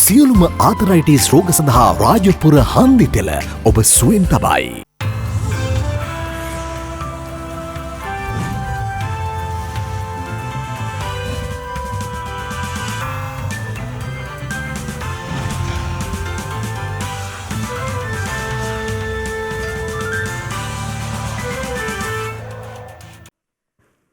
සියලුම ආතරයිටිස් රෝග සඳහා රාජපුර හන්දි තෙල ඔබ සුවෙන් තබයි.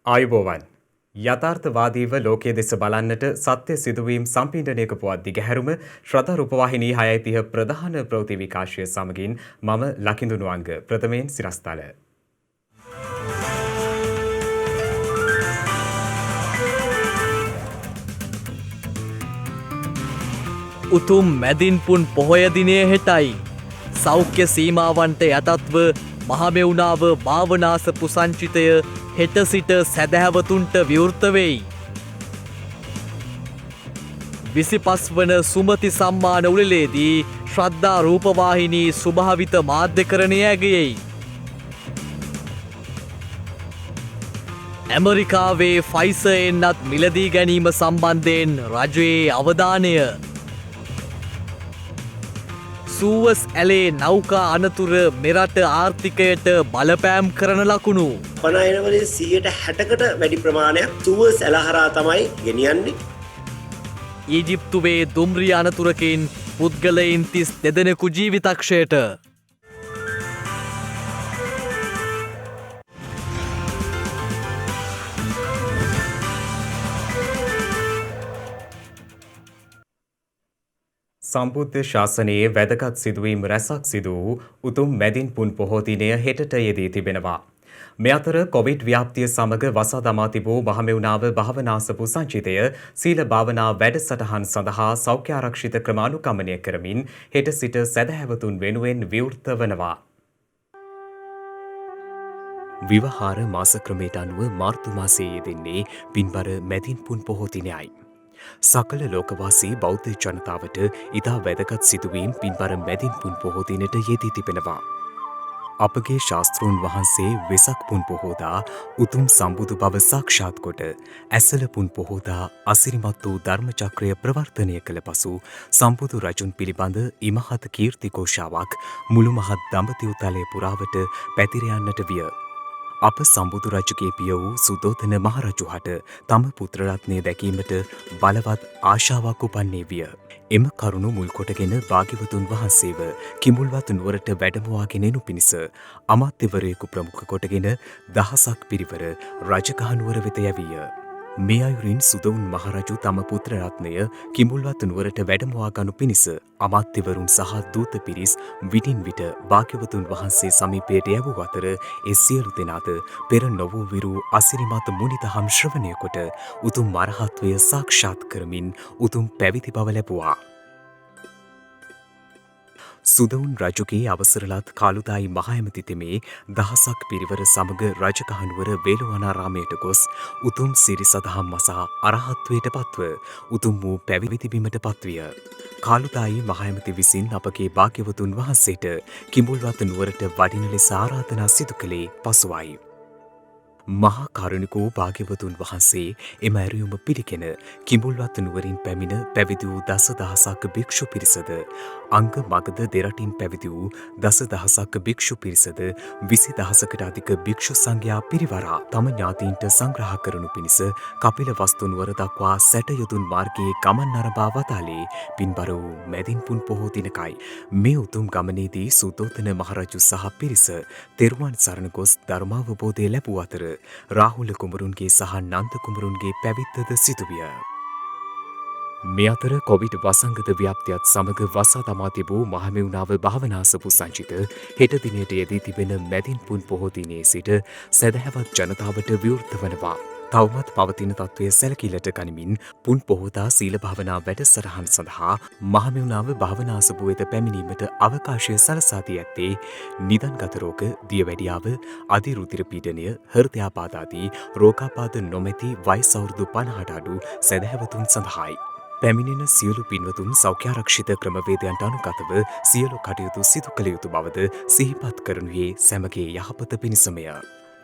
ආයුබෝවන් යථාර්ථවාදීව ලෝකයේ දෙස බලන්නට සත්‍ය සිදුවීම් සම්පීඩනයක පුවත් දිගහැරුම ශ්‍රද්ධා රූපවාහිනී 6:30 ප්‍රධාන ප්‍රවෘත්ති විකාශය සමගින් මම ලකිඳු නුවංග ප්‍රථමයෙන් සිරස්තල. උතුම් මැදින්පුන් පොහොය දිනය හෙටයි. සෞඛ්‍ය සීමාවන්ට යටත්ව මහමෙවුනාව භාවනාසපු සංචිතය හෙට සිට සැදැහැවතුන්ට විවෘත වෙයි. 25 වන සුමති සම්මාන උළෙලේදී ශ්‍රද්ධා රූපවාහිනී ස්වභාවිත මාධ්‍යකරණය ඇගයෙයි. ඇමරිකාවේ ෆයිසර් එන්නත් මිලදී ගැනීම සම්බන්ධයෙන් රජයේ අවධානය. සූවස් ඇලේ නෞකා අනතුර මෙරට ආර්ථිකයට බලපෑම් කරන ලකුණු. පනයනවලින් 60%කට වැඩි ප්‍රමාණයක් සූවස් ඇල හරහා තමයි ගෙනියන්නේ. ඊජිප්තුවේ දුම්රිය අනතුරකින් පුද්ගලයින් 32 දෙනෙකු ජීවිතක්ෂයට. සම්බුද්ධ ශාසනයේ වැදගත් සිදුවීම් රැසක් සිදු වූ උතුම් මැදින් පුන් පොහෝ දිනය හෙටට යෙදී තිබෙනවා. මේ අතර කොවිඩ් ව්‍යාප්තිය සමග වසා දමා තිබූ මහමෙවුනාව භාවනාසපු සංචිතය සීල භාවනා වැඩසටහන් සඳහා සෞඛ්‍ය ආරක්ෂිත ක්‍රමානුගමනය කරමින් හෙට සිට සැදැහැවතුන් වෙනුවෙන් විවෘත වනවා. විවහාර මාස ක්‍රමයට අනුව මාර්තු මාසයේ යෙදෙන්නේ පින්බර මැදින් පුන් පොහෝ දිනයයි. සකල ලෝකවාසී බෞද්ධ ජනතාවට ඉතා වැදගත් සිදුවීම් පින්බර මැදින් පුන් පොහෝ දිනට යෙදී තිබෙනවා. අපගේ ශාස්තෘන් වහන්සේ වෙසක් පුන් පොහෝදා උතුම් සම්බුදු බව සාක්ෂාත් කොට ඇසළ පුන් පොහෝදා අසිරිමත් වූ ධර්මචක්‍රය ප්‍රවර්තනය කළ පසු සම්බුදු රජුන් පිළිබඳ ඉමහත් කීර්ති ഘോഷාවක් මුළු මහත් දඹදිව් තලය පුරාවට පැතිර යන්නට විය. අප සම්බුදු රජුගේ පිය වූ සුදෝතන මහරජු හට තම පුත්‍රරත්නය දැකීමට බලවත් ආශාවක් උපන්නේ විය. එම කරුණු මුල් කොටගෙන භාග්‍යවතුන් වහන්සේව කිඹුල්වත් නුවරට වැඩමවාගෙන එනු පිණිස අමාත්‍යවරයෙකු ප්‍රමුඛ කොටගෙන දහසක් පිරිවර රජගහ නුවර වෙත යැවීය. මේ අයුරින් සුදවුන් මහරජු තම පුත්‍රරත්නය කිඹුල්වත් නුවරට වැඩමවා ගනු පිණිස අමාත්‍යවරුන් සහ දූත පිරිස් විටින් විට භාග්‍යවතුන් වහන්සේ සමීපයට යැවූ අතර ඒ සියලු දෙනාද පෙර නොවූ විරු අසිරිමත් මුනිදහම් ශ්‍රවණය කොට උතුම් මරහත්වය සාක්ෂාත් කරමින් උතුම් පැවිදි බව ලැබුවා. සුදවුන් රජුගේ අවසරලත් කාලුදායි මහඇමති තෙමේ දහසක් පිරිවර සමග රජගහනුවර වේළුවනාරාමයට ගොස් උතුම් සිරි සදහම් මසා අරහත්වයට පත්ව උතුම් වූ පැවිදි බිමට පත්විය. කාලුදායි මහඇමති විසින් අපගේ භාග්‍යවතුන් වහන්සේට කිඹුල්වත් නුවරට වඩින ලෙස ආරාධනා සිදු කළේ පසුවයි. මහා කරුණිකෝ භාග්‍යවතුන් වහන්සේ එම ඇරයුම පිළිගෙන කිඹුල්වත් නුවරින් පැමිණ පැවිදි වූ දසදහසක් භික්ෂු පිරිසද අංග මගද දෙරටින් පැවිදි වූ දසදහසක් භික්ෂු පිරිසද 20000කට අධික භික්ෂු සංඝයා පිරිවරා තම ඥාතීන්ට සංග්‍රහ කරනු පිණිස කපිල වස්තු නුවර දක්වා සැටයොදුන් මාර්ගයේ ගමන් නරඹා වදාළේ පින්බර වූ මැදින් පුන් පොහෝ දිනකයි. මේ උතුම් ගමනේදී සුදෝතන මහරජු සහ පිරිස තෙරුවන් සරණ ගොස් ධර්මාවබෝධය ලැබූ අතර රාහුල කුමරුන්ගේ සහ නන්ද කුමරුන්ගේ පැවිද්දද සිදුවිය. මේ අතර කොවිඩ් වසංගත ව්‍යාප්තියත් සමග වසා දමා තිබූ මහමෙවුනාව භාවනාසපු සංචිත හෙට දිනයට යෙදී තිබෙන මැදින් පුන් පොහෝ දිනයේ සිට සැදැහැවත් ජනතාවට විවෘත වනවා. තවමත් පවතින තත්ත්වය සැලකිල්ලට ගනිමින් පුන් පොහෝදා සීල භාවනා වැඩසටහන් සඳහා මහමෙවුනාව භාවනාසපු වෙත පැමිණීමට අවකාශය සලසා දී ඇත්තේ නිදන්ගත රෝග, දියවැඩියාව, අධිරුධිර පීඩනය, හෘදයාබාධ ආදී රෝගාබාධ නොමැති වයස අවුරුදු 50ට අඩු සැදැහැවතුන් සඳහායි. පැමිණෙන සියලු පින්වතුන් සෞඛ්‍යාරක්ෂිත ක්‍රමවේදයන්ට අනුගතව සියලු කටයුතු සිදු කළ යුතු බවද සිහිපත් කරනුයේ සැමගේ යහපත පිණිසමය.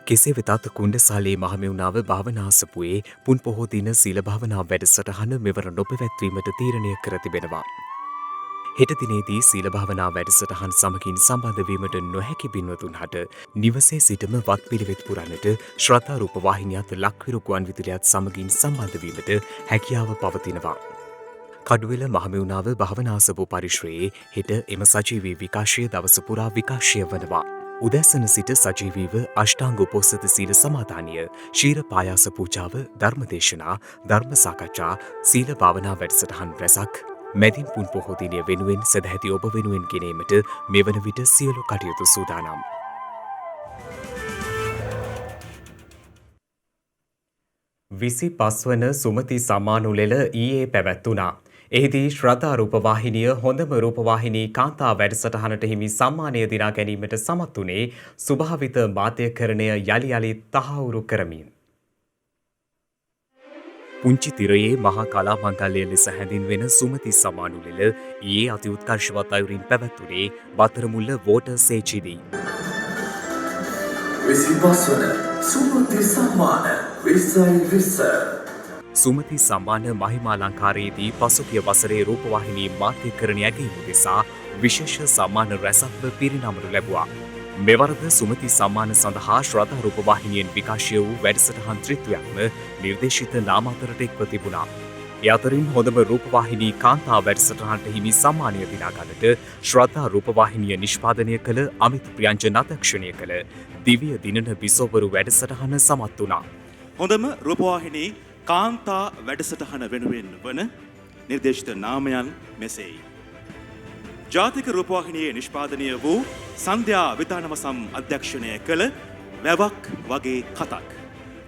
කෙසේ වෙතත් කුණ්ඩසාලේ මහමෙවුනාව භාවනාසපුවේ පුන් පොහෝ දින සීල භාවනා වැඩසටහන මෙවර නොපැවැත්වීමට තීරණය කර තිබෙනවා. හෙට දිනේදී සීල භාවනා වැඩසටහන් සමගින් සම්බන්ධ වීමට නොහැකි පින්වතුන් හට නිවසේ සිටම වත් පිළිවෙත් පුරන්නට ශ්‍රද්ධා රූප වාහිනියත් ලක්විරු ගුවන් විදුලියත් සමගින් සම්බන්ධ වීමට හැකියාව පවතිනවා. කඩුවෙල මහමෙවුනාව භාවනාසපු පරිශ්‍රයේ හෙට එම සජීවී විකාශය දවස පුරා විකාශය වනවා. උදැසන සිට සජීවීව අෂ්ටාංග උපෝසථ සීල සමාදානය, ශීර පායාස පූජාව, ධර්මදේශනා, ධර්ම සාකච්ඡා, සීල භාවනා වැඩසටහන් රැසක් මැදින් පුන් පොහෝ දිනය වෙනුවෙන් සදැහැති ඔබ වෙනුවෙන් ගෙනීමට මෙවන විට සියලු කටයුතු සූදානම්. විසි පස්වන සුමති සම්මානුලෙල ඊයේ පැවැත්වුණා. එහිදී ශ්‍රද්ධා රූපවාහිනිය හොඳම රූපවාහිනී කාන්තා වැඩසටහනට හිමි සම්මානය දිනා ගැනීමට සමත් වුණේ ස්වභාවිත මාධ්‍යකරණය යළි යළිත් තහවුරු කරමින්. පුංචි තිරයේ මහා කලා මංගල්‍ය ලෙස හැඳින්වෙන සුමති සම්මානුලෙල ඊයේ අති උත්කර්ෂවත් අයුරින් පැවැත්වුණේ බතරමුල්ල වෝටර් සේචිදී. 25 වන සුමති සම්මාන 2020 සුමති සම්මාන මහිමාලංකාරයේදී පසුගිය වසරේ රූපවාහිනී මාධ්‍යකරණය ඇගීම උදෙසා විශේෂ සම්මාන රැසක්ව පිරිනමනු ලැබුවා. මෙවරද සුමති සම්මාන සඳහා ශ්‍රද්ධා රූපවාහිනියෙන් විකාශය වූ වැඩසටහන් ත්‍රිත්වයක්ම නිර්දේශිත නාමාතරට එක්ව තිබුණා. ඒ අතරින් හොඳම රූපවාහිනී කාන්තා වැඩසටහනට හිමි සම්මානය දිනා ගන්නට ශ්‍රද්ධා රූපවාහිනිය නිෂ්පාදනය කළ අමිත් ප්‍රියංජන අධ්‍යක්ෂණය කළ දිව්‍ය දිනන බිසෝවරු වැඩසටහන සමත් වුණා. හොඳම රූපවාහිනී කාන්තා වැඩසටහන වෙනුවෙන් වන නිර්දේශිත නාමයන් මෙසේයි. ජාතික රූපවාහිනියේ නිෂ්පාදනය වූ සන්ධ්‍යා විතානමසම් අධ්‍යක්ෂණය කළ වැවක් වගේ කතක්.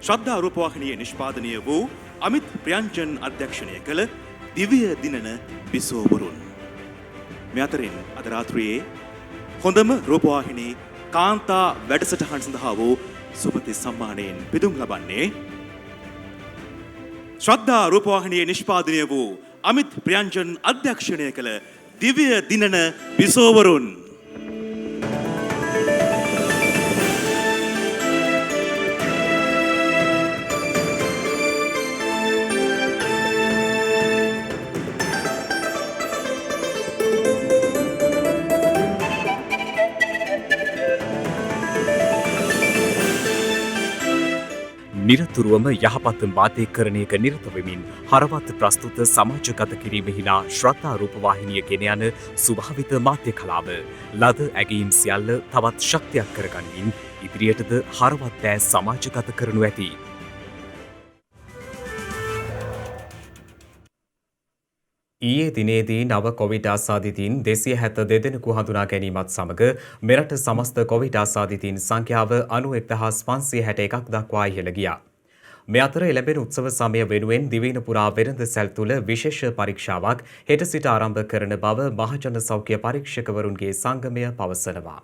ශ්‍රද්ධා රූපවාහිනියේ නිෂ්පාදනය වූ අමිත් ප්‍රියංජන් අධ්‍යක්ෂණය කළ දිව්‍ය දිනන බිසෝවරුන්. මේ අතරින් අද රාත්‍රියේ හොඳම රූපවාහිනී කාන්තා වැඩසටහන් සඳහා වූ සුමති සම්මානයෙන් පිදුම් ලබන්නේ ශ්‍රද්ධා රූපවාහිනියේ නිෂ්පාදනය වූ අමිත් ප්‍රියංජන් අධ්‍යක්ෂණය කළ දිව්‍ය දිනන බිසෝවරුන්. නිරතුරුවම යහපත් මාධ්‍යකරණයක නිරත වෙමින් හරවත් ප්‍රස්තුත සමාජගත කිරීමෙහිලා ශ්‍රද්ධා රූපවාහිනිය ගෙන යන ස්වභාවිත මාධ්‍ය කලාව ලද ඇගීම් සියල්ල තවත් ශක්තියක් කරගනිමින් ඉදිරියටද හරවත් දෑ සමාජගත කරනු ඇති. ඊයේ දිනේදී නව කොවිඩ් ආසාදිතයින් 272 දෙනෙකු හඳුනා ගැනීමත් සමග මෙරට සමස්ත කොවිඩ් ආසාදිතයින් සංඛ්‍යාව 91,561ක් දක්වා ඉහළ ගියා. මේ අතර එළඹෙන උත්සව සමය වෙනුවෙන් දිවයින පුරා වෙළඳ සැල් තුළ විශේෂ පරීක්ෂාවක් හෙට සිට ආරම්භ කරන බව මහජන සෞඛ්‍ය පරීක්ෂකවරුන්ගේ සංගමය පවසනවා.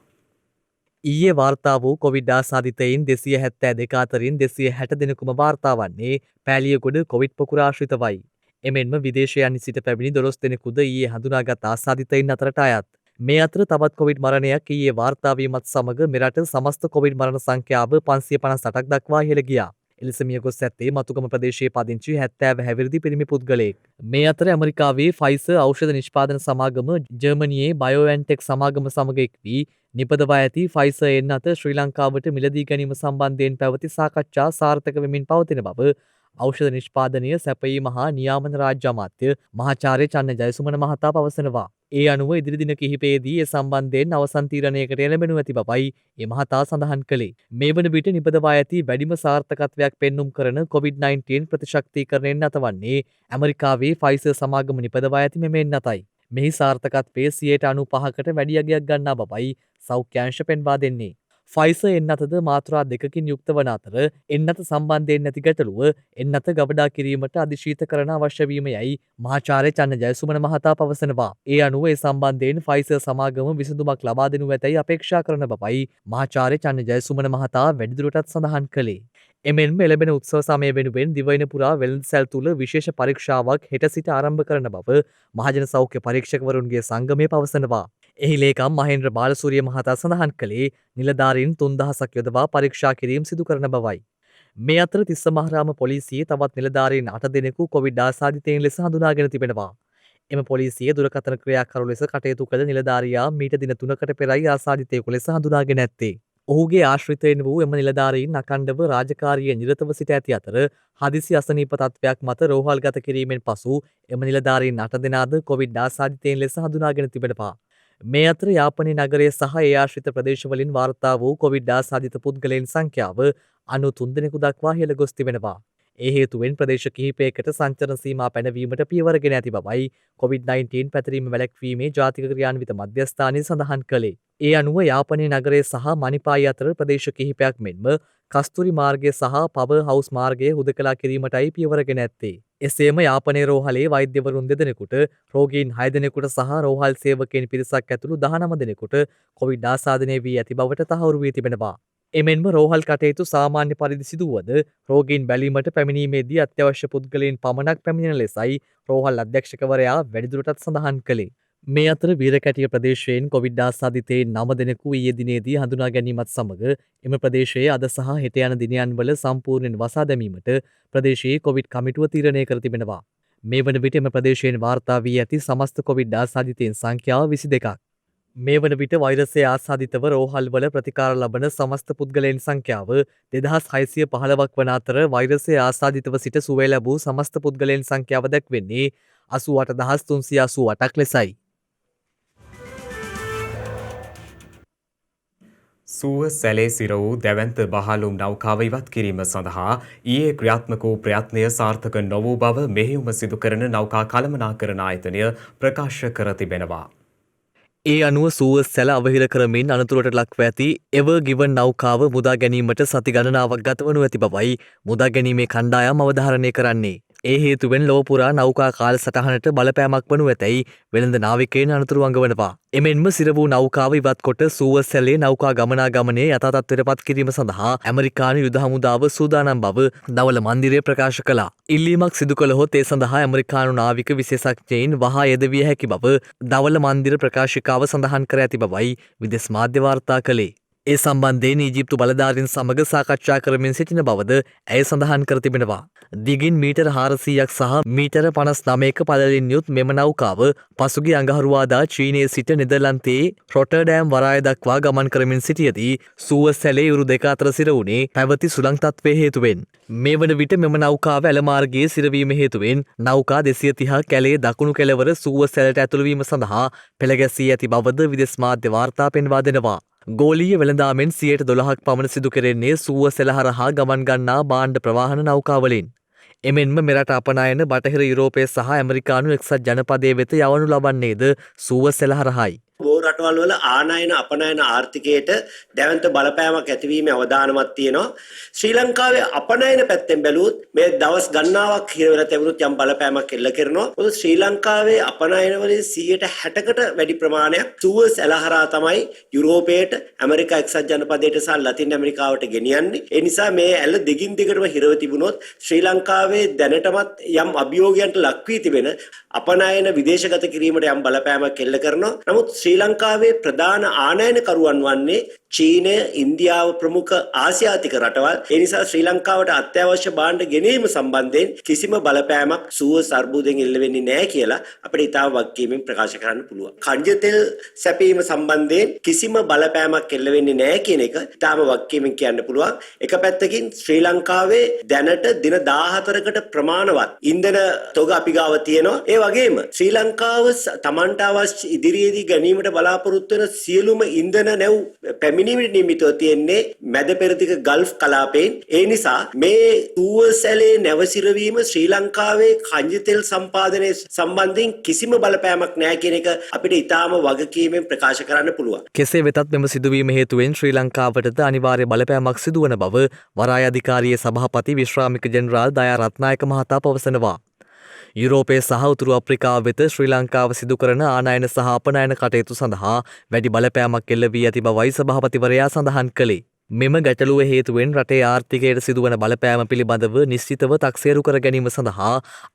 ඊයේ වාර්තා වූ කොවිඩ් ආසාදිතයින් 272 අතරින් 260 දෙනෙකුම වාර්තා වන්නේ පෑලියගොඩ කොවිඩ් පොකුරාශ්‍රිතවයි. එමෙන්ම විදේශයන් සිට පැමිණි 12 දෙනෙකුද ඊයේ හඳුනාගත් ආසාදිතයින් අතරට අයත්. මේ අතර තවත් කොවිඩ් මරණයක් ඊයේ වාර්තා වීමත් සමග මෙරට සමස්ත කොවිඩ් මරණ සංඛ්‍යාව 558ක් දක්වා ඉහළ ගියා. එලෙස මිය ගොස් ඇත්තේ මතුගම ප්‍රදේශයේ පදිංචි 70 හැවිරිදි පිරිමි පුද්ගලයෙක්. මේ අතර ඇමරිකාවේ ෆයිසර් ඖෂධ නිෂ්පාදන සමාගම, ජර්මනියේ බයෝඑන්ටෙක් සමාගම සමග එක් වී නිපදවා ඇති ෆයිසර් එන්නත ශ්‍රී ලංකාවට මිලදී ගැනීම සම්බන්ධයෙන් පැවති සාකච්ඡා සාර්ථක වෙමින් පවතින බව ඖෂධ නිෂ්පාදනය සැපයීම හා නියාමන රාජ්‍ය අමාත්‍ය මහාචාර්ය චන්න ජයසුමන මහතා පවසනවා. ඒ අනුව ඉදිරි දින කිහිපයේදී ඒ සම්බන්ධයෙන් අවසන් තීරණයකට එළඹෙනු ඇති බවයි ඒ මහතා සඳහන් කළේ. මේ වන විට නිපදවා ඇති වැඩිම සාර්ථකත්වයක් පෙන්눔 කරන COVID-19 ප්‍රතිශක්තීකරණයෙන් අතවන්නේ ඇමරිකාවේ ෆයිසර් සමාගම නිපදවා ඇති මෙමෙන් අතයි. මෙහි සාර්ථකත්වයේ 95%කට වැඩි අගයක් ගන්නා බවයි සෞඛ්‍යාංශ පෙන්වා දෙන්නේ. ෆයිසර් එන්නතද මාත්‍රා දෙකකින් යුක්ත වන අතර එන්නත සම්බන්ධයෙන් නැති ගැටලුව එන්නත ගබඩා කිරීමට අධිශීතකරණ අවශ්‍ය වීම යයි මහාචාර්ය චන්න ජයසුමන මහතා පවසනවා. ඒ අනුව ඒ සම්බන්ධයෙන් ෆයිසර් සමාගම විසඳුමක් ලබා දෙනු ඇතැයි අපේක්ෂා කරන බවයි මහාචාර්ය චන්න ජයසුමන මහතා වැඩිදුරටත් සඳහන් කළේ. එමෙන්ම එළඹෙන උත්සව සමය වෙනුවෙන් දිවයින පුරා වෙළඳ සැල් තුළ විශේෂ පරීක්ෂාවක් හෙට සිට ආරම්භ කරන බව මහජන සෞඛ්‍ය පරීක්ෂකවරුන්ගේ සංගමය පවසනවා. එහි ලේකම් මහේන්ද්‍ර බාලසූරිය මහතා සඳහන් කළේ නිලධාරීන් 3000ක් යොදවා පරීක්ෂා කිරීම සිදු කරන බවයි. මේ අතර තිස්ස මහරාම පොලිසියේ තවත් නිලධාරීන් 8 දෙනෙකු කොවිඩ් ආසාදිතයින් ලෙස හඳුනාගෙන තිබෙනවා. එම පොලිසිය දුරකථන ක්‍රියාකරු ලෙස කටයුතු කළ නිලධාරියා මීට දින 3කට පෙරයි ආසාදිතයෙකු ලෙස හඳුනාගෙන ඇත්තේ. ඔහුගේ ආශ්‍රිතයින් වූ එම නිලධාරීන් අඛණ්ඩව රාජකාරියේ නිරතව සිට ඇති අතර හදිසි අසනීප තත්ත්වයක් මත රෝහල්ගත කිරීමෙන් පසු එම නිලධාරීන් 8 දෙනාද කොවිඩ් ආසාදිතයින් ලෙස හඳුනාගෙන තිබෙනවා. මේ අතර යාපනයේ නගරය සහ ඒ ආශ්‍රිත ප්‍රදේශවලින් වාර්තා වූ කොවිඩ් ආසාදිත පුද්ගලයන් සංඛ්‍යාව 93 දෙනෙකු දක්වා ඉහළ ගොස් තිබෙනවා. ඒ හේතුවෙන් ප්‍රදේශ කිහිපයකට සංචරණ සීමා පැනවීමට පියවරගෙන ඇති බවයි COVID-19 පැතිරීම වැළැක්වීමේ ජාතික ක්‍රියාන්විත මධ්‍යස්ථානය සඳහන් කළේ. ඒ අනුව යාපනයේ නගරය සහ මනිපායි අතර ප්‍රදේශ කිහිපයක් මෙන්ම කස්තුරි මාර්ගය සහ පවර් හවුස් මාර්ගය හුදකලා කිරීමටයි පියවරගෙන ඇත්තේ. එසේම යාපනයේ රෝහලේ වෛද්‍යවරුන් 2 දෙනෙකුට, රෝගීන් 6 දෙනෙකුට සහ රෝහල් සේවකයන් පිරිසක් ඇතුළු 19 දෙනෙකුට කොවිඩ් ආසාදනය වී ඇති බවට තහවුරු වී තිබෙනවා. එමෙන්ම රෝහල් කටයුතු සාමාන්‍ය පරිදි සිදුවද රෝගීන් බැලීමට පැමිණීමේදී අත්‍යවශ්‍ය පුද්ගලයන් පමණක් පැමිණෙන ලෙසයි රෝහල් අධ්‍යක්ෂකවරයා වැඩිදුරටත් සඳහන් කළේ. මේ අතර වීරකැටිය ප්‍රදේශයෙන් කොවිඩ් ආසාදිතයින් 9 දෙනෙකු ඊයේ දිනේදී හඳුනා ගැනීමත් සමග එම ප්‍රදේශයේ අද සහ හෙට යන දිනයන්වල සම්පූර්ණයෙන් වසා දැමීමට ප්‍රදේශයේ කොවිඩ් කමිටුව තීරණය කර තිබෙනවා. මේ වන විට එම ප්‍රදේශයෙන් වාර්තා වී ඇති සමස්ත කොවිඩ් ආසාදිතයින් සංඛ්‍යාව 22ක්. මේ වන විට වෛරසය ආසාදිතව රෝහල්වල ප්‍රතිකාර ලබන සමස්ත පුද්ගලයන් සංඛ්‍යාව 2615ක් වන අතර වෛරසය ආසාදිතව සිට සුවය ලැබූ සමස්ත පුද්ගලයන් සංඛ්‍යාව දැක්වෙන්නේ 88388ක් ලෙසයි. සුව සැලේ සිර වූ දැවන්ත බහලුම් නෞකාව ඉවත් කිරීම සඳහා ඊයේ ක්‍රියාත්මක වූ ප්‍රයත්නය සාර්ථක නොවූ බව මෙහෙයුම සිදු කරන නෞකා කළමනාකරණ ආයතනය ප්‍රකාශ කර තිබෙනවා. ඒ අනුව සූව සැල අවහිර කරමින් අනතුරට ලක්ව ඇති එව ගිවන් නෞකාව මුදා ගැනීමට සති ගණනාවක් ගතවනු ඇති බවයි මුදා ගැනීමේ කණ්ඩායම් අවධාරණය කරන්නේ. ඒ හේතුවෙන් ලොව පුරා නෞකා කාලසටහනට බලපෑමක් වනු ඇතැයි වෙළඳ නාවිකයන් අනතුරු අඟවනවා. එමෙන්ම සිර වූ නෞකාව ඉවත් කොට සූව සැලේ නෞකා ගමනාගමනය යථා තත්ත්වයට පත් කිරීම සඳහා ඇමරිකානු යුද හමුදාව සූදානම් බව දවල මන්දිරය ප්‍රකාශ කළා. ඉල්ලීමක් සිදු කළහොත් ඒ සඳහා ඇමරිකානු නාවික විශේෂඥයින් වහා යෙදවිය හැකි බව දවල මන්දිර ප්‍රකාශිකාව සඳහන් කර ඇති බවයි විදෙස් මාධ්‍ය වාර්තා කළේ. ඒ සම්බන්ධයෙන් ඊජිප්තු බලධාරීන් සමග සාකච්ඡා කරමින් සිටින බවද ඇය සඳහන් කර තිබෙනවා. දිගින් මීටර 400ක් සහ මීටර 59ක පළලින් යුත් මෙම නෞකාව පසුගිය අඟහරුවාදා චීනයේ සිට නෙදර්ලන්තයේ රොටර්ඩෑම් වරාය දක්වා ගමන් කරමින් සිටියදී සූව සැලේ යුරු දෙක අතර සිර වුණේ පැවති සුළං තත්ත්වයේ හේතුවෙන්. මේ වන විට මෙම නෞකාව ඇල මාර්ගයේ සිරවීම හේතුවෙන් නෞකා 230 කැලේ දකුණු කෙළවර සූව සැලට ඇතුළු වීම සඳහා පෙළගැසී ඇති බවද විදෙස් මාධ්‍ය වාර්තා පෙන්වා දෙනවා. ගෝලීය වෙළඳාමෙන් 12%ක් පමණ සිදු කෙරෙන්නේ සූව සැල හරහා ගමන් ගන්නා භාණ්ඩ ප්‍රවාහන නෞකාවලින්. එමෙන්ම මෙරට අපනයන බටහිර යුරෝපය සහ ඇමරිකානු එක්සත් ජනපදයේ වෙත යවනු ලබන්නේද සූව සැල හරහායි. බෝ රටවල් වල ආනයන අපනයන ආර්ථිකයට දැවන්ත බලපෑමක් ඇතිවීමේ අවදානමක් තියෙනවා. ශ්‍රී ලංකාවේ අපනයන පැත්තෙන් බැලුවොත් මේ දවස් ගණනාවක් හිර වෙලා තිබුණොත් යම් බලපෑමක් එල්ල කරනවා. මොකද ශ්‍රී ලංකාවේ අපනයන වලින් 160කට වැඩි ප්‍රමාණයක් සූවස් ඇලහරා තමයි යුරෝපයට, ඇමරිකා එක්සත් ජනපදයට සහ ලතින් ඇමරිකාවට ගෙනියන්නේ. ඒ නිසා මේ ඇල දිගින් දිගටම හිරව තිබුණොත් ශ්‍රී ලංකාවේ දැනටමත් යම් අභියෝගයන්ට ලක් වී තිබෙන අපනයන විදේශගත කිරීමට යම් බලපෑමක් එල්ල කරනවා. නමුත් ශ්‍රී ලංකාවේ ප්‍රධාන ආනයනකරුවන් වන්නේ චීනය, ඉන්දියාව ප්‍රමුඛ ආසියාතික රටවල්. ඒ නිසා ශ්‍රී ලංකාවට අත්‍යවශ්‍ය භාණ්ඩ ගෙනීම සම්බන්ධයෙන් කිසිම බලපෑමක් සූව අර්බුදයෙන් එල්ල වෙන්නේ නැහැ කියලා අපිට ඉතාම වගකීමෙන් ප්‍රකාශ කරන්න පුළුවන්. කණ්ඩ තෙල් සැපීම සම්බන්ධයෙන් කිසිම බලපෑමක් එල්ල වෙන්නේ නැහැ කියන එක ඉතාම වගකීමෙන් කියන්න පුළුවන්. එක පැත්තකින් ශ්‍රී ලංකාවේ දැනට දින 14කට ප්‍රමාණවත් ඉන්ධන තොග අපි ගාව තියෙනවා. ඒ වගේම ශ්‍රී ලංකාව තමන්ට අවශ්‍ය ඉදිරියේදී ගැනීමට බලාපොරොත්තු වෙන සියලුම ඉන්ධන නැව් පැමිණීමට නියමිතව තියෙන්නේ මැද පෙරදිග ගල්ෆ් කලාපයෙන්. ඒ නිසා මේ සූව සැලේ නැවසිරවීම ශ්‍රී ලංකාවේ කන්ජ තෙල් සම්පාදනය සම්බන්ධයෙන් කිසිම බලපෑමක් නැහැ කියන එක අපිට ඉතාම වගකීමෙන් ප්‍රකාශ කරන්න පුළුවන්. කෙසේ වෙතත් මෙම සිදුවීම හේතුවෙන් ශ්‍රී ලංකාවටද අනිවාර්ය බලපෑමක් සිදුවන බව වරාය අධිකාරියේ සභාපති විශ්‍රාමික ජෙනරාල් දයා රත්නායක මහතා පවසනවා. යුරෝපය සහ උතුරු අප්‍රිකාව වෙත ශ්‍රී ලංකාව සිදු කරන ආනයන සහ අපනයන කටයුතු සඳහා වැඩි බලපෑමක් එල්ල වී ඇති බවයි සභාපතිවරයා සඳහන් කළේ. මෙම ගැටලුව හේතුවෙන් රටේ ආර්ථිකයට සිදුවන බලපෑම පිළිබඳව නිශ්චිතව තක්සේරු කර ගැනීම සඳහා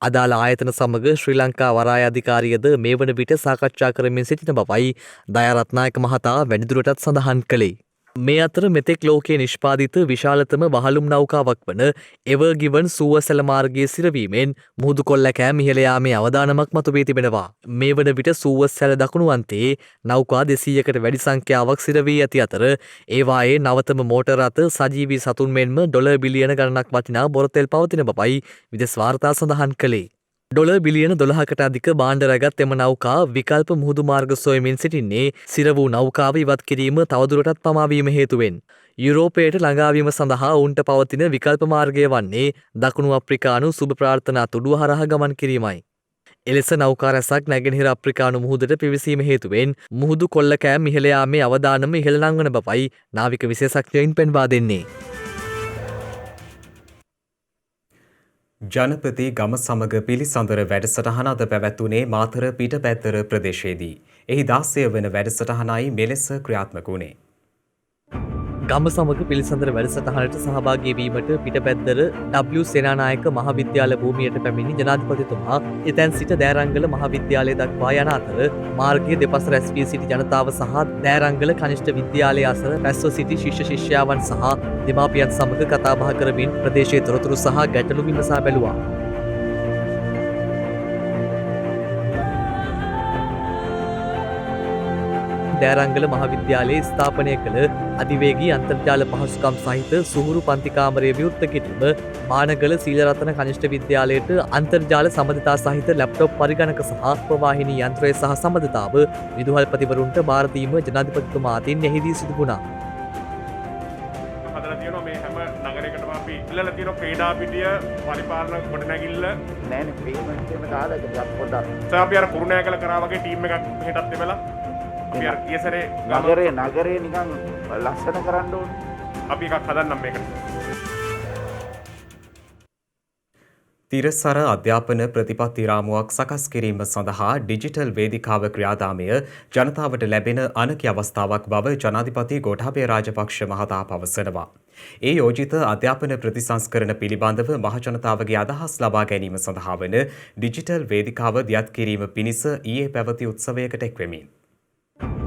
අදාළ ආයතන සමග ශ්‍රී ලංකා වරාය අධිකාරියද මේ වන විට සාකච්ඡා කරමින් සිටින බවයි දයා රත්නායක මහතා වැඩිදුරටත් සඳහන් කළේ. මේ අතර මෙතෙක් ලෝකයේ නිෂ්පාදිත විශාලතම වහලුම් නෞකාවක් වන එවර්ගිවන් සූවසැල මාර්ගයේ සිරවීමෙන් මුහුදු කොල්ල කෑම ඉහළ යාමේ අවදානමක් මතුවී තිබෙනවා. මේ වන විට සූවසැල දකුණු අන්තයේ නෞකා 200කට වැඩි සංඛ්‍යාවක් සිරවී ඇති අතර ඒවායේ නවතම මෝටර රථ සජීවී සතුන් මෙන්ම ඩොලර් බිලියන ගණනක් වටිනා බොරතෙල් පවතින බවයි විදෙස් වාර්තා සඳහන් කළේ. ඩොලර් බිලියන 12කට අධික භාණ්ඩ රැගත් එම නෞකා විකල්ප මුහුදු මාර්ග සොයමින් සිටින්නේ සිර වූ නෞකාව ඉවත් කිරීම තවදුරටත් පමාවීම හේතුවෙන්. යුරෝපයට ළඟාවීම සඳහා ඔවුන්ට පවතින විකල්ප මාර්ගය වන්නේ දකුණු අප්‍රිකානු සුබ ප්‍රාර්ථනා තුඩුව හරහා ගමන් කිරීමයි. එලෙස නෞකා රැසක් නැගෙනහිර අප්‍රිකානු මුහුදට පිවිසීම හේතුවෙන් මුහුදු කොල්ල කෑම ඉහළ යාමේ අවදානම ඉහළ නංවන බවයි නාවික විශේෂඥයින් පෙන්වා දෙන්නේ. ජනපති ගම සමග පිළිසඳර වැඩසටහන අද පැවැත්වුණේ මාතර පිටපැත්තර ප්‍රදේශයේදී. එහි 16 වන වැඩසටහනයි මෙලෙස ක්‍රියාත්මක වුණේ. ගම සමග පිළිසඳර වැඩසටහනට සහභාගී වීමට පිටපැද්දර W සේනානායක මහාවිද්‍යාල භූමියට පැමිණි ජනාධිපතිතුමා එතැන් සිට දෑරංගල මහාවිද්‍යාලය දක්වා යන අතර මාර්ගයේ දෙපස රැස් වී සිටි ජනතාව සහ දෑරංගල කනිෂ්ඨ විද්‍යාලය අසල රැස්ව සිටි ශිෂ්‍ය ශිෂ්‍යාවන් සහ දෙමාපියන් සමග කතා බහ කරමින් ප්‍රදේශයේ තොරතුරු සහ ගැටලු විමසා බැලුවා. දෑරංගල මහාවිද්‍යාලයේ ස්ථාපනය කළ අධිවේගී අන්තර්ජාල පහසුකම් සහිත සුහුරු පන්ති කාමරය විවෘත කිරීම, මානගල සීලරතන කනිෂ්ඨ විද්‍යාලයට අන්තර්ජාල සම්බන්ධතා සහිත ලැප්ටොප් පරිගණක සහ ප්‍රවාහිනී යන්ත්‍රය සහ සම්බන්ධතාව විදුහල්පතිවරුන්ට බාර දීම ජනාධිපතිතුමා අතින් එහිදී සිදු වුණා. හදලා තියෙනවා මේ හැම නගරයකටම අපි ඉල්ලලා තියෙනවා ක්‍රීඩා පිටිය පරිපාලන ගොඩනැගිල්ල නෑනේ පේමන්ට් එකම දාලා ගියා පොඩ්ඩක්. අපි අර කුරුණෑගල කරා වගේ ටීම් එකක් මෙහෙටත් එවලා අපි අර ඊසරේ නගරේ නිකන් ලස්සන කරන්න ඕනේ. අපි එකක් හදන්නම් මේකට. තිරසර අධ්‍යාපන ප්‍රතිපත්ති රාමුවක් සකස් කිරීම සඳහා ඩිජිටල් වේදිකාව ක්‍රියාදාමය ජනතාවට ලැබෙන අනකි අවස්ථාවක් බව ජනාධිපති ගෝඨාභය රාජපක්ෂ මහතා පවසනවා. ඒ යෝජිත අධ්‍යාපන ප්‍රතිසංස්කරණ පිළිබඳව මහජනතාවගේ අදහස් ලබා ගැනීම සඳහා වන ඩිජිටල් වේදිකාව දියත් කිරීම පිණිස ඊයේ පැවති උත්සවයකට එක්වෙමින්.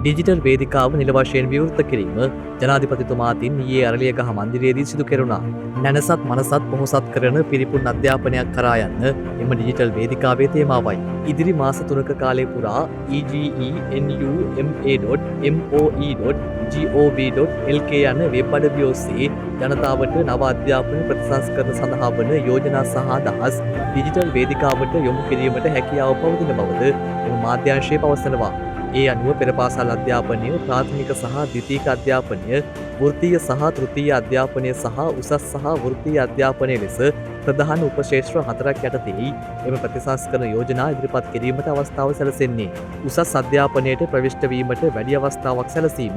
ඩිජිටල් වේදිකාව නිල වශයෙන් විවෘත කිරීම ජනාධිපතිතුමා අතින් ඊයේ අරලියගහ මන්දිරයේදී සිදු කෙරුණා. නැනසත් මනසත් පොහොසත් කරන පිරිපුන් අධ්‍යාපනයක් කරා යන්න එම ඩිජිටල් වේදිකාවේ තේමාවයි. ඉදිරි මාස 3ක කාලය පුරා egenu.ma.moe.gov.lk යන වෙබ් අඩවි ඔස්සේ ජනතාවට නව අධ්‍යාපන ප්‍රතිසංස්කරණ සඳහා වන යෝජනා සහ අදහස් ඩිජිටල් වේදිකාවට යොමු කිරීමට හැකියාව පවතින බවද එම මාධ්‍යාංශය පවසනවා. ඒ අනුව පෙර පාසල් අධ්‍යාපනය, ප්‍රාථමික සහ ද්විතීක අධ්‍යාපනය, වෘත්තීය සහ තෘතීය අධ්‍යාපනය සහ උසස් සහ වෘත්තීය අධ්‍යාපනය ලෙස ප්‍රධාන උපශේෂ්ත්‍ර 4ක් යටතේ එම ප්‍රතිසංස්කරණ යෝජනා ඉදිරිපත් කිරීමට අවස්ථාව සැලසෙන්නේ. උසස් අධ්‍යාපනයට ප්‍රවිෂ්ඨ වීමට වැඩි අවස්ථාවක් සැලසීම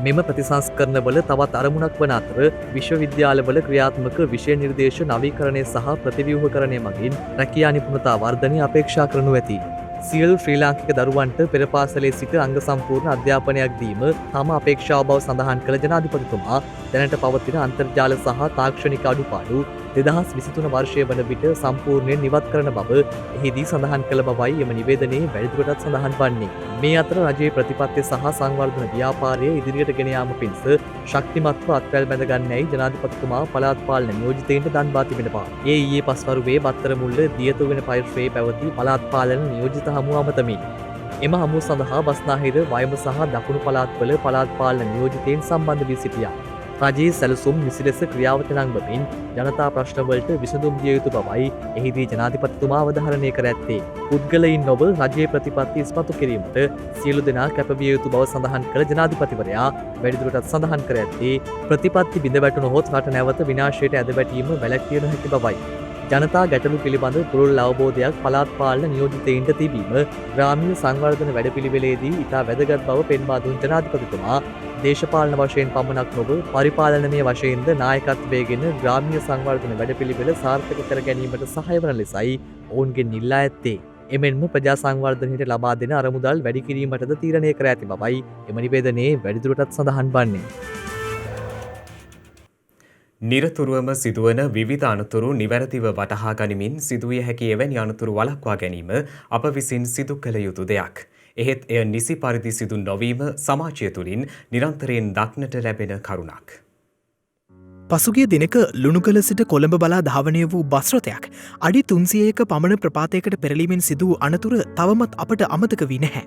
මෙම ප්‍රතිසංස්කරණවල තවත් අරමුණක් වන අතර විශ්වවිද්‍යාලවල ක්‍රියාත්මක විෂය නිර්දේශ නවීකරණය සහ ප්‍රතිව්‍යුහකරණය මගින් රැකියා නිපුණතා වර්ධනය අපේක්ෂා කරනු ඇති. සියලු ශ්‍රී ලාංකික දරුවන්ට පෙර පාසලේ සිට අංග සම්පූර්ණ අධ්‍යාපනයක් දීම තම අපේක්ෂාව බව සඳහන් කළ ජනාධිපතිතුමා දැනට පවතින අන්තර්ජාල සහ තාක්ෂණික අඩුපාඩු 2023 වර්ෂය වන විට සම්පූර්ණයෙන් නිවත් කරන බව එහිදී සඳහන් කළ බවයි එම නිවේදනයේ වැඩිදුරටත් සඳහන් වන්නේ. මේ අතර රජයේ ප්‍රතිපත්ති සහ සංවර්ධන ව්‍යාපාරය ඉදිරියට ගෙන යාම පිණිස ශක්තිමත්ව අත්වැල් බැඳ ගන්නයි ජනාධිපතිතුමා පළාත් පාලන නියෝජිතයින්ට දන්වා තිබෙනවා. ඒ ඊයේ පස්වරුවේ බත්තර මුල්ල දියතුගෙන පරිශ්‍රයේ පැවති පළාත් පාලන නියෝජිත හමුව අමතමින් එම හමුව සඳහා බස්නාහිර වයඹ සහ දකුණු පළාත්වල පළාත් පාලන නියෝජිතයින් සම්බන්ධ වී සිටියා. රජයේ සැලසුම් නිසි ලෙස ක්‍රියාවට නංවමින් ජනතා ප්‍රශ්නවලට විසඳුම් දිය යුතු බවයි එහිදී ජනාධිපතිතුමා අවධාරණය කර ඇත්තේ. පුද්ගලයින් නොව රජයේ ප්‍රතිපත්ති ඉස්මතු කිරීමට සියලු දෙනා කැපවිය යුතු බව සඳහන් කළ ජනාධිපතිවරයා වැඩිදුරටත් සඳහන් කර ඇත්තේ ප්‍රතිපත්ති බිඳ වැටුණහොත් රට නැවත විනාශයට ඇද වැටීම වැළැක්විය නොහැකි බවයි. ජනතා ගැටලු පිළිබඳ පුළුල් අවබෝධයක් පළාත් පාලන නියෝජිතයින්ට තිබීම ග්‍රාමීය සංවර්ධන වැඩපිළිවෙලේදී ඉතා වැදගත් බව පෙන්වා දුන් ජනාධිපතිතුමා දේශපාලන වශයෙන් පමණක් නොව පරිපාලනමය වශයෙන්ද නායකත්වයේගෙන ග්‍රාමීය සංවර්ධන වැඩපිළිවෙල සාර්ථක කර ගැනීමට සහාය වන ලෙසයි ඔවුන්ගෙන් ඉල්ලා ඇත්තේ. එමෙන්ම ප්‍රජා සංවර්ධනයට ලබා දෙන අරමුදල් වැඩි කිරීමටද තීරණය කර ඇති බවයි එම නිවේදනයේ වැඩිදුරටත් සඳහන් වන්නේ. නිරතුරුවම සිදුවන විවිධ අනතුරු නිවැරදිව වටහා ගනිමින් සිදුවිය හැකි එවැනි අනතුරු වළක්වා ගැනීම අප විසින් සිදු කළ යුතු දෙයක්. එහෙත් එය නිසි පරිදි සිදු නොවීම සමාජය තුළින් නිරන්තරයෙන් දක්නට ලැබෙන කරුණක්. පසුගිය දිනක ලුණුකල සිට කොළඹ බලා ධාවනය වූ බස්රථයක් අඩි 300ක පමණ ප්‍රපාතයකට පෙරලීමෙන් සිදු වූ අනතුර තවමත් අපට අමතක වී නැහැ.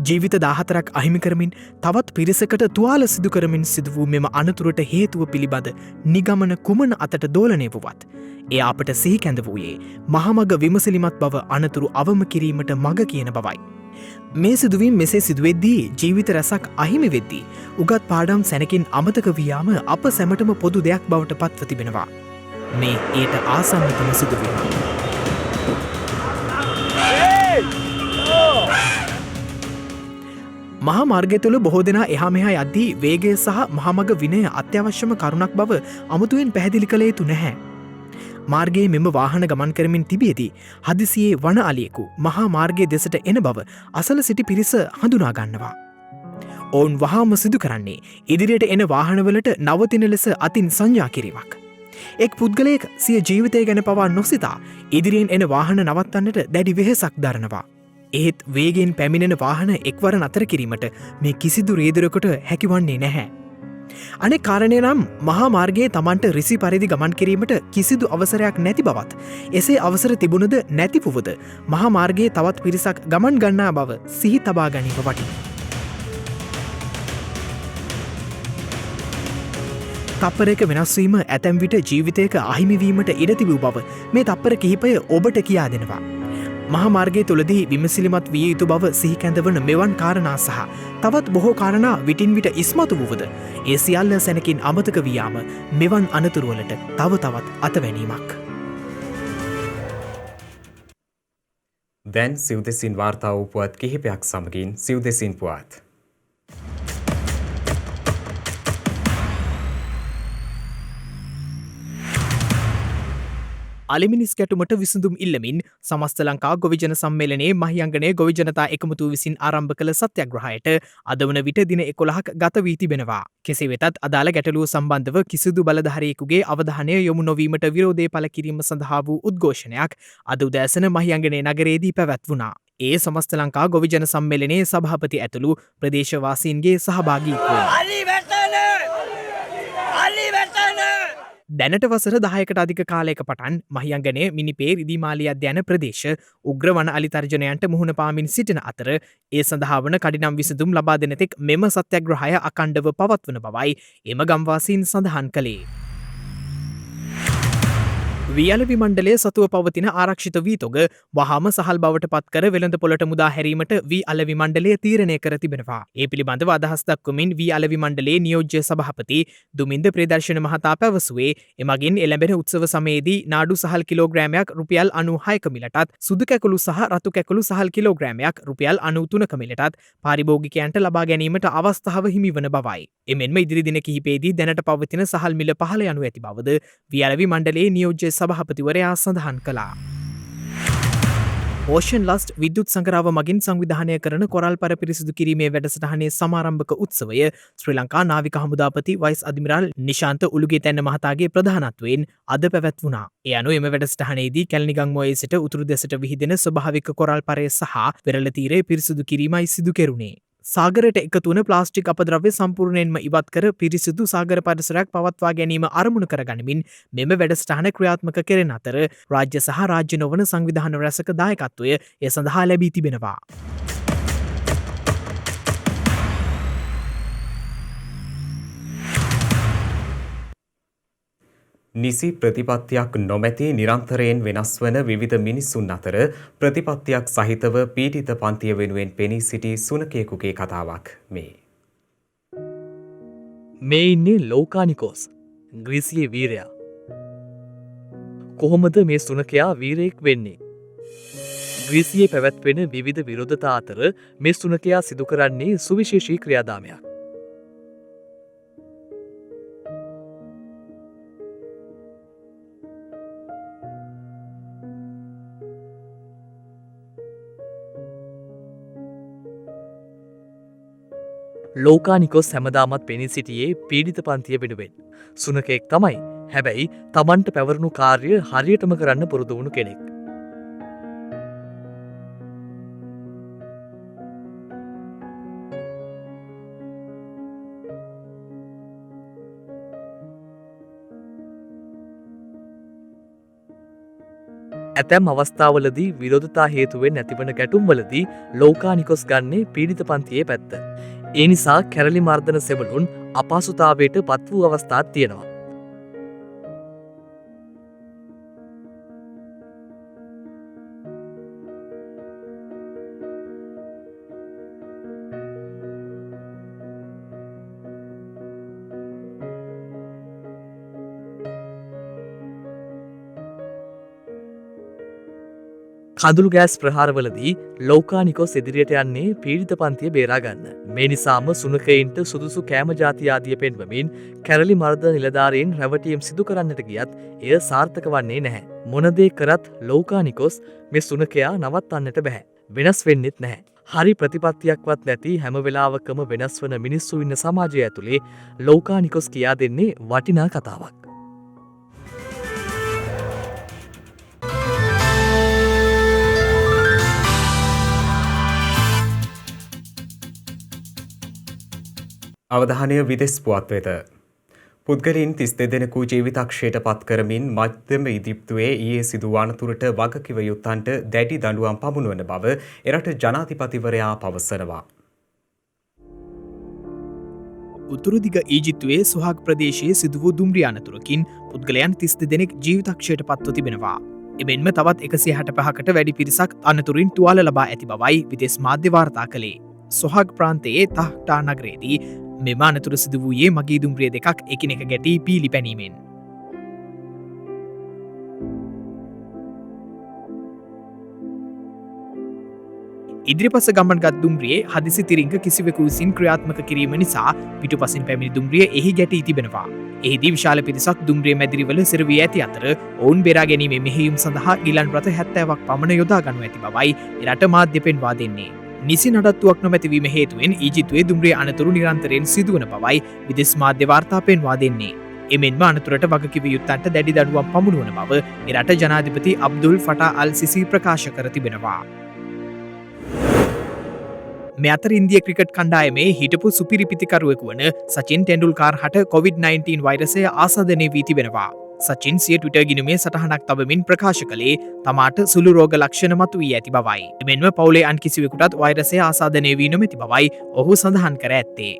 ජීවිත 14ක් අහිමි කරමින් තවත් පිරිසකට තුවාල සිදු කරමින් සිදු වූ මෙම අනතුරට හේතුව පිළිබඳ නිගමන කුමන අතට දෝලනය වුවත් එය අපට සිහි කැඳ වූයේ මහමග විමසිලිමත් බව අනතුරු අවම කිරීමට මග කියන බවයි. මේ සිදුවීම් මෙසේ සිදුවෙද්දී ජීවිත රැසක් අහිමි වෙද්දී උගත් පාඩම් සැනකින් අමතක වයාම අප සැමටම පොදු දෙයක් බවට පත්ව තිබෙනවා. මේ ඒට ආසන්නතම සිදුවීම. මහා මාර්ගය තුළ බොහෝ දෙනා එහා මෙහා යද්දී වේගය සහ මහමග විනය අත්‍යවශ්‍යම කරුණක් බව අමුතුවෙන් පැහැදිලි කළ යුතු නැහැ. මාර්ගයේ මෙම වාහන ගමන් කරමින් තිබියදී හදිසියේ වන අලියෙකු මහා මාර්ගයේ දෙසට එන බව අසල සිටි පිරිස හඳුනාගන්නවා. ඔවුන් වහාම සිදු කරන්නේ ඉදිරියට එන වාහනවලට නවතින ලෙස අතින් සංඥා කිරීමක්. එක් පුද්ගලයෙක් සිය ජීවිතය ගැන පවා නොසිතා ඉදිරියෙන් එන වාහන නවත්තන්නට දැඩි වෙහෙසක් දරනවා. එහෙත් වේගෙන් පැමිණෙන වාහන එක්වර නතර කිරීමට මේ කිසිදු රේදරකට හැකිවන්නේ නැහැ. අනෙක් කාරණය නම් මහා මාර්ගයේ තමන්ට රිසි පරිදි ගමන් කිරීමට කිසිදු අවසරයක් නැති බවත් එසේ අවසර තිබුණද නැතිවුවද මහා මාර්ගයේ තවත් පිරිසක් ගමන් ගන්නා බව සිහි තබා ගැනීම වටි. තප්පරයක වෙනස්වීම ඇතැම් විට ජීවිතයක අහිමිවීමට ඉඩ තිබූ බව මේ තප්පර කිහිපය ඔබට කියා දෙනවා. මහාමාර්ගයේ තුළදී විමසිලිමත් විය යුතු බව සිහි කැඳවන මෙවන් කාරණා සහ තවත් බොහෝ කාරණා විටින් විට ඉස්මතු වුවද ඒ සියල්ල සැනකින් අමතක වියාම මෙවන් අනතුරුවලට තව තවත් අතවැනීමක්. දැන් සිව්දෙසින් වාර්තා වූ පුවත් කිහිපයක් සමගින් සිව්දෙසින් පුවත්. අලිමිනිස් ගැටුමට විසඳුම් ඉල්ලමින් සමස්ත ලංකා ගොවිජන සම්මේලනයේ මහියංගනය ගොවිජනතා එකමුතු විසින් ආරම්භ කළ සත්‍යග්‍රහයට අද වන විට දින 11ක් ගත වී තිබෙනවා. කෙසේ වෙතත් අදාළ ගැටලුව සම්බන්ධව කිසිදු බලධාරියෙකුගේ අවධානය යොමු නොවීමට විරෝධය පළ කිරීම සඳහා වූ උද්ඝෝෂණයක් අද උදෑසන මහියංගනය නගරයේදී පැවැත්වුණා. ඒ සමස්ත ලංකා ගොවිජන සම්මේලනයේ සභාපති ඇතුළු ප්‍රදේශවාසීන්ගේ සහභාගීත්වය. දැනට වසර 10කට අධික කාලයක පටන් මහියංගනය මිනිපේ රිදිමාලිය අධ්‍යයන ප්‍රදේශ උග්‍ර වන අලි තර්ජනයන්ට මුහුණ පාමින් සිටින අතර ඒ සඳහා වන කඩිනම් විසඳුම් ලබා දෙන තෙක් මෙම සත්‍යග්‍රහය අඛණ්ඩව පවත්වන බවයි එම ගම්වාසීන් සඳහන් කළේ. වියලවි මණ්ඩලය සතුව පවතින ආරක්ෂිත වී තොග වහාම සහල් බවට පත්කර වෙළඳ පොළට මුදා හැරීමට වී අලවි මණ්ඩලය තීරණය කර තිබෙනවා. ඒ පිළිබඳව අදහස් දක්වමින් වී අලවි මණ්ඩලයේ නියෝජ්‍ය සභාපති දුමින්ද ප්‍රදර්ශන මහතා පැවසුවේ එමගින් එළඹෙන උත්සව සමයේදී නාඩු සහල් කිලෝග්‍රෑමයක් රුපියල් 96ක මිලටත් සුදු කැකුළු සහ රතු කැකුළු සහල් කිලෝග්‍රෑමයක් රුපියල් 93ක මිලටත් පාරිභෝගිකයන්ට ලබා ගැනීමට අවස්ථාව හිමි වන බවයි. එමෙන්ම ඉදිරි දින කිහිපයේදී දැනට පවතින සහල් මිල පහළ යනු ඇති බවද වී අලවි මණ්ඩලයේ නියෝජ්‍ය සභාපතිවරයා සඳහන් කළා. ඕෂන් ලස්ට් විද්‍යුත් සංගරාව මගින් සංවිධානය කරන කොරල් පර පිරිසිදු කිරීමේ වැඩසටහනේ සමාරම්භක උත්සවය ශ්‍රී ලංකා නාවික හමුදාපති වයිස් අදිමිරාල් නිශාන්ත උළුගේතැන්න මහතාගේ ප්‍රධානත්වයෙන් අද පැවැත්වුණා. ඒ අනුව එම වැඩසටහනේදී කැලණිගංමුවේ සිට උතුරු දෙසට විහිදෙන ස්වභාවික කොරල් පරය සහ වෙරළ තීරය පිරිසිදු කිරීමයි සිදු කෙරුණේ. සාගරයට එකතු වන ප්ලාස්ටික් අපද්‍රව්‍ය සම්පූර්ණයෙන්ම ඉවත් කර පිරිසිදු සාගර පරිසරයක් පවත්වා ගැනීම අරමුණු කරගනිමින් මෙම වැඩසටහන ක්‍රියාත්මක කෙරෙන අතර රාජ්‍ය සහ රාජ්‍ය නොවන සංවිධාන රැසක දායකත්වය එය සඳහා ලැබී තිබෙනවා. නිසි ප්‍රතිපත්තියක් නොමැති නිරන්තරයෙන් වෙනස් වන විවිධ මිනිසුන් අතර ප්‍රතිපත්තියක් සහිතව පීඩිත පන්තිය වෙනුවෙන් පෙනී සිටි සුනකයෙකුගේ කතාවක් මේ. මේ ඉන්නේ ලෝකානිකෝස් ග්‍රීසියේ වීරයා. කොහොමද මේ සුනකයා වීරයෙක් වෙන්නේ? ග්‍රීසියේ පැවැත්වෙන විවිධ විරෝධතා අතර මේ සුනකයා සිදු කරන්නේ සුවිශේෂී ක්‍රියාදාමයක්. ලෝකානිකොස් හැමදාමත් පෙනී සිටියේ පීඩිත පන්තිය වෙනුවෙන්. සුනකෙක් තමයි. හැබැයි තමන්ට පැවරුණු කාර්ය හරියටම කරන්න පුරුදු වුණු කෙනෙක්. ඇතැම් අවස්ථාවලදී විරෝධතා හේතුවෙන් ඇතිවන ගැටුම්වලදී ලෝකානිකොස් ගන්නේ පීඩිත පන්තියේ පැත්ත. ඒ නිසා කැරලි මර්දන සෙබළුන් අපහසුතාවයට පත් වූ අවස්ථාත් තියෙනවා. කඳුළු ගෑස් ප්‍රහාරවලදී ලෝකානිකොස් ඉදිරියට යන්නේ පීඩිත පන්තිය බේරාගන්න. මේ නිසාම සුනකයින්ට සුදුසු කෑම ජාති ආදිය පෙන්වමින් කැරලි මර්ද නිලධාරීන් රැවටීම් සිදු කරන්නට ගියත් එය සාර්ථක වන්නේ නැහැ. මොනදේ කරත් ලෝකානිකොස් මේ සුනකයා නවත්තන්නට බැහැ. වෙනස් වෙන්නෙත් නැහැ. හරි ප්‍රතිපත්තියක්වත් නැති හැම වෙලාවකම වෙනස් වන මිනිස්සු ඉන්න සමාජය ඇතුලේ ලෝකානිකොස් කියා දෙන්නේ වටිනා කතාවක්. අවධානය විදෙස් පුවත් වෙත. පුද්ගලයන් 32 දෙනෙකු ජීවිතක්ෂයට පත් කරමින් මධ්‍යම ඉදිප්තුවේ ඊයේ සිදු වූ අනතුරට වගකිව යුත්තන්ට දැඩි දඬුවම් පමුණුවන බව එරට ජනාධිපතිවරයා පවසනවා. උතුරුදිග ඊජිප්තුවේ සුහාග් ප්‍රදේශයේ සිදු වූ දුම්රිය අනතුරකින් පුද්ගලයන් 32 දෙනෙක් ජීවිතක්ෂයට පත්ව තිබෙනවා. එමෙන්ම තවත් 165කට වැඩි පිරිසක් අනතුරින් තුවාල ලබා ඇති බවයි විදෙස් මාධ්‍ය වාර්තා කළේ. සොහාග් ප්‍රාන්තයේ තහ්ටා නගරයේදී මෙම අනතුර සිදු වූයේ මගී දුම්රිය දෙකක් එකිනෙක ගැටී පීලි පැනීමෙන්. ඉදිරිපස ගමන්ගත් දුම්රියේ හදිසි තිරිංග කිසිවෙකු විසින් ක්‍රියාත්මක කිරීම නිසා පිටුපසින් පැමිණි දුම්රිය එහි ගැටී තිබෙනවා. එහිදී විශාල පිරිසක් දුම්රිය මැදිරිවල සිරවී ඇති අතර ඔවුන් බේරා ගැනීමේ මෙහෙයුම් සඳහා ගිලන් රථ 70ක් පමණ යොදා ගනු ඇති බවයි එරට මාධ්‍ය පෙන්වා දෙන්නේ. නිසි නඩත්තුවක් නොමැතිවීම හේතුවෙන් ඊජිප්තුවේ දුම්රිය අනතුරු නිරන්තරයෙන් සිදුවන බවයි විදෙස් මාධ්‍ය වාර්තා පෙන්වා දෙන්නේ. එමෙන්ම අනතුරට වගකිව යුත්තන්ට දැඩි දඬුවම් පමුණුවන බව එරට ජනාධිපති අබ්දුල් ෆටා අල් සිසි ප්‍රකාශ කර තිබෙනවා. මේ අතර ඉන්දිය ක්‍රිකට් කණ්ඩායමේ හිටපු සුපිරි පිතිකරුවෙකු වන සචින් ටෙන්ඩුල්කර් හට COVID-19 වෛරසය ආසාදනය වී තිබෙනවා. සචින් සිය ට්විටර් ගිණුමේ සටහනක් තබමින් ප්‍රකාශ කළේ තමාට සුළු රෝග ලක්ෂණ මතුවී ඇති බවයි. එමෙන්ම පවුලේ අන් කිසිවෙකුටත් වෛරසය ආසාදනය වී නොමැති බවයි ඔහු සඳහන් කර ඇත්තේ.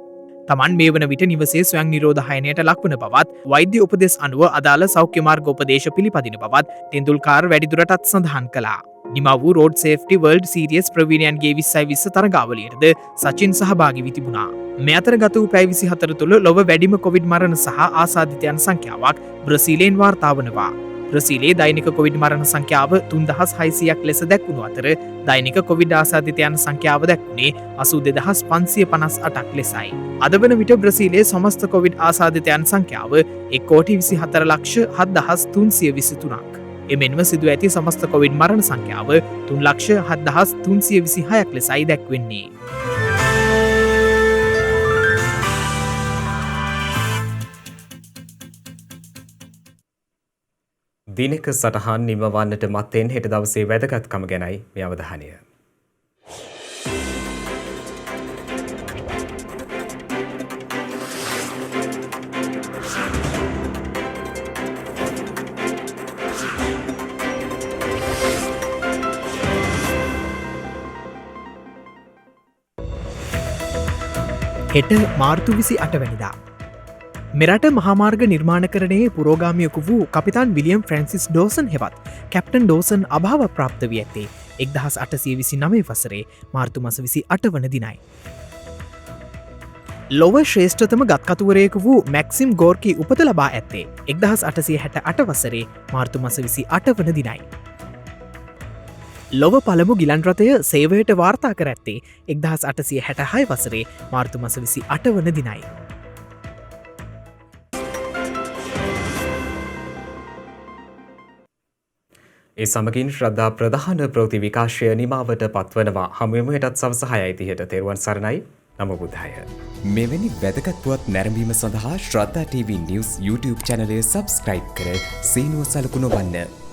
තමන් මේ වන විට නිවසේ ස්වයං නිරෝධහයනයට ලක්වන බවත් වෛද්‍ය උපදෙස් අනුව අදාළ සෞඛ්‍ය මාර්ග උපදේශ පිළිපදින බවත් ටෙන්ඩුල්කර් වැඩිදුරටත් සඳහන් කළා. නිම වූ රෝඩ් සේෆ්ටි වර්ල්ඩ් සීරියස් ප්‍රවීණයන්ගේ 2020 තරගාවලියටද සචින් සහභාගී වී තිබුණා. මේ අතර ගත වූ පැය 24 තුළ ලොව වැඩිම කොවිඩ් මරණ සහ ආසාදිතයන් සංඛ්‍යාවක් බ්‍රසීලයෙන් වාර්තා වනවා. බ්‍රසීලයේ දෛනික කොවිඩ් මරණ සංඛ්‍යාව 3600ක් ලෙස දැක්වුණු අතර දෛනික කොවිඩ් ආසාදිතයන් සංඛ්‍යාව දැක්වුණේ 82558ක් ලෙසයි. අද වන විට බ්‍රසීලයේ සමස්ත කොවිඩ් ආසාදිතයන් සංඛ්‍යාව 1,24,0323ක්. එමෙන්ම සිදු ඇති සමස්ත කොවිඩ් මරණ සංඛ්‍යාව 3,73,326ක් ලෙසයි දැක්වෙන්නේ. දිනක සටහන් නිමවන්නට මත්තෙන් හෙට දවසේ වැදගත්කම ගැනයි මේ අවධානය. හෙට මාර්තු 28 වැනිදා මෙරට මහාමාර්ග නිර්මාණකරණයේ පුරෝගාමියකු වූ කපිතාන් විලියම් ෆ්‍රැන්සිස් ඩෝසන් හෙවත් කැප්ටන් ඩෝසන් අභාව ප්‍රාප්ත වී ඇත්තේ 1829 වසරේ මාර්තු මස 28 වන දිනයි. ලොව ශ්‍රේෂ්ඨතම ගත්කතුවරයෙකු වූ මැක්සිම් ගෝර්කී උපත ලබා ඇත්තේ 1868 වසරේ මාර්තු මස 28 වන දිනයි. ලොව පළමු ගිලන් රථය සේවයට වාර්තා කර ඇත්තේ 1866 වසරේ මාර්තු මස 28 වන දිනයි. ඒ සමගින් ශ්‍රද්ධා ප්‍රධාන ප්‍රවෘත්ති විකාශය නිමාවට පත්වනවා. හමුවෙමු හෙටත් සවස 6:30ට. තෙරුවන් සරණයි. නමෝ බුද්ධාය. මෙවැනි වැදගත් පුවත් නැරඹීම සඳහා ශ්‍රද්ධා TV News YouTube channel එක subscribe කර සීනුව සලකුණ වන්න.